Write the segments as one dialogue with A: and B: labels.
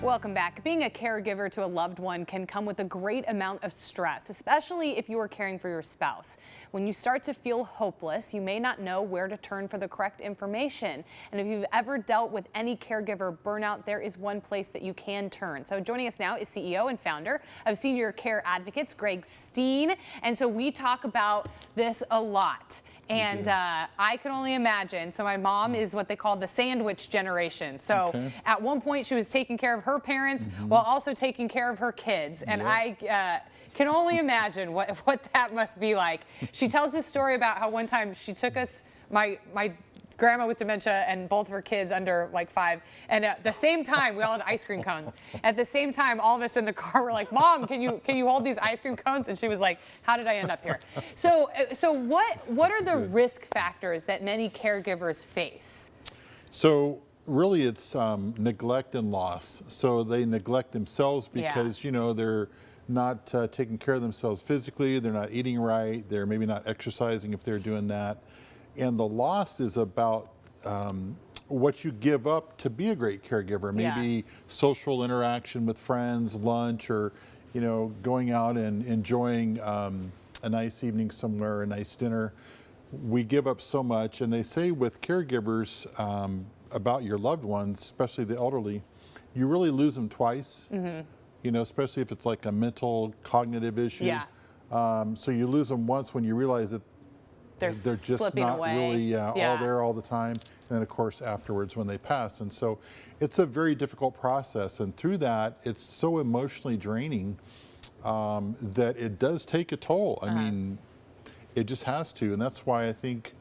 A: Welcome back. Being a caregiver to a loved one can come with a great amount of stress, especially if you are caring for your spouse. When you start to feel hopeless, you may not know where to turn for the correct information. And if you've ever dealt with any caregiver burnout, there is one place that you can turn. So joining us now is CEO and founder of Senior Care Advocates, Greg Steen. And so we talk about this a lot. And I can only imagine. So my mom is what they call the sandwich generation. So at one point she was taking care of her parents while also taking care of her kids. And I can only imagine what that must be like. She tells this story about how one time she took us, my grandma with dementia and both of her kids under like 5, and at the same time we all had ice cream cones. At the same time, all of us in the car were like, "Mom, can you hold these ice cream cones?" And she was like, "How did I end up here?" So what are the risk factors that many caregivers face?
B: So really it's neglect and loss. So they neglect themselves because you know they're not taking care of themselves physically, they're not eating right, they're maybe not exercising if they're doing that. And the loss is about what you give up to be a great caregiver. Maybe social interaction with friends, lunch, or going out and enjoying a nice evening somewhere, a nice dinner. We give up so much, and they say with caregivers about your loved ones, especially the elderly, you really lose them twice. Especially if it's like a mental, cognitive issue. So you lose them once when you realize that they're just not really all there all the time, and then of course afterwards when they pass. And so it's a very difficult process, and through that it's so emotionally draining that it does take a toll. I mean, it just has to, and that's why I think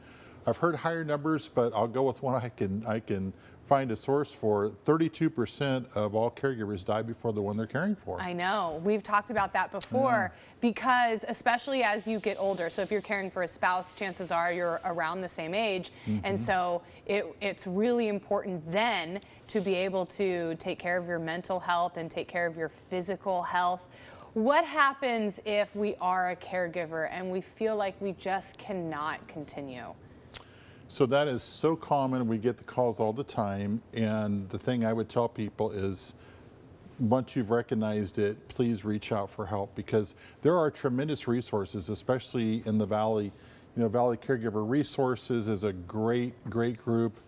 B: I've heard higher numbers, but I'll go with one I can find a source for. 32% of all caregivers die before the one they're caring for.
A: I know. We've talked about that before because especially as you get older, so if you're caring for a spouse, chances are you're around the same age. And so it's really important then to be able to take care of your mental health and take care of your physical health. What happens if we are a caregiver and we feel like we just cannot continue?
B: So that is so common. We get the calls all the time. And the thing I would tell people is, once you've recognized it, please reach out for help, because there are tremendous resources, especially in the Valley. Valley Caregiver Resources is a great group.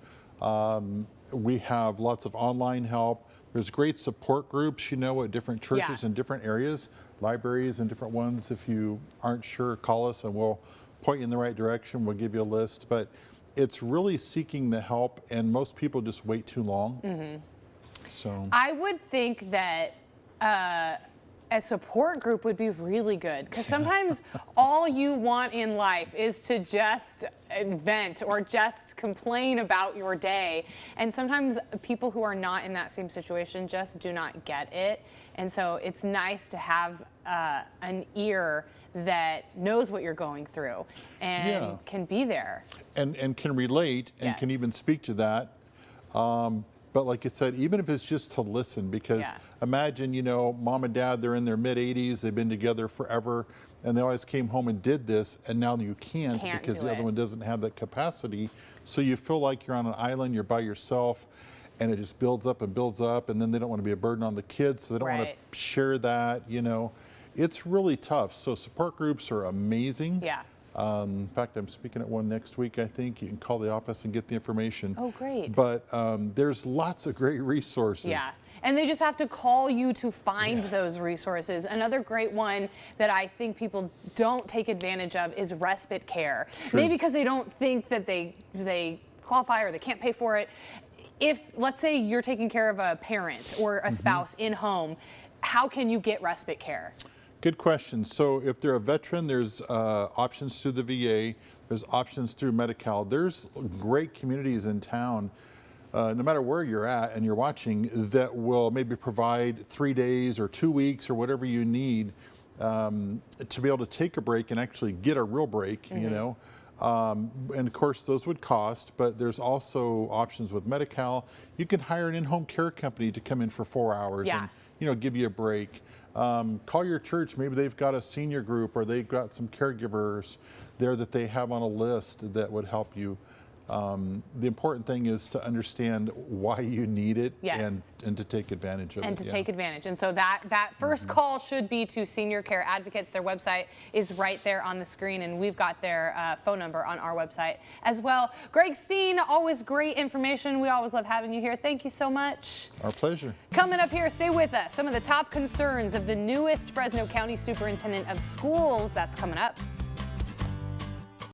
B: We have lots of online help. There's great support groups, at different churches in different areas, libraries and different ones. If you aren't sure, call us and we'll point you in the right direction. We'll give you a list. But it's really seeking the help, and most people just wait too long. So
A: I would think that a support group would be really good, because sometimes all you want in life is to just vent or just complain about your day. And sometimes people who are not in that same situation just do not get it. And so it's nice to have an ear that knows what you're going through and can be there.
B: And can relate and can even speak to that. But like you said, even if it's just to listen, because imagine, mom and dad, they're in their mid-80s, they've been together forever, and they always came home and did this, and now you can't because the other one doesn't have that capacity. So you feel like you're on an island, you're by yourself, and it just builds up, and then they don't want to be a burden on the kids, so they don't want to share that, It's really tough. So support groups are amazing. In fact, I'm speaking at one next week, I think. You can call the office and get the information.
A: Oh, great.
B: But there's lots of great resources.
A: And they just have to call you to find those resources. Another great one that I think people don't take advantage of is respite care. Maybe because they don't think that they qualify or they can't pay for it. If, let's say, you're taking care of a parent or a spouse in home, how can you get respite care?
B: Good question. So if they're a veteran, there's options through the VA. There's options through Medi-Cal. There's great communities in town, no matter where you're at and you're watching, that will maybe provide 3 days or 2 weeks or whatever you need to be able to take a break and actually get a real break, And of course, those would cost, but there's also options with Medi-Cal. You can hire an in-home care company to come in for 4 hours and give you a break. Call your church. Maybe they've got a senior group, or they've got some caregivers there that they have on a list that would help you. The important thing is to understand why you need it
A: Yes.
B: and to take advantage of it.
A: And to
B: yeah.
A: take advantage. And so that first call should be to Senior Care Advocates. Their website is right there on the screen, and we've got their phone number on our website as well. Greg Steen, always great information. We always love having you here. Thank you so much.
B: Our pleasure.
A: Coming up here, stay with us. Some of the top concerns of the newest Fresno County Superintendent of Schools. That's coming up.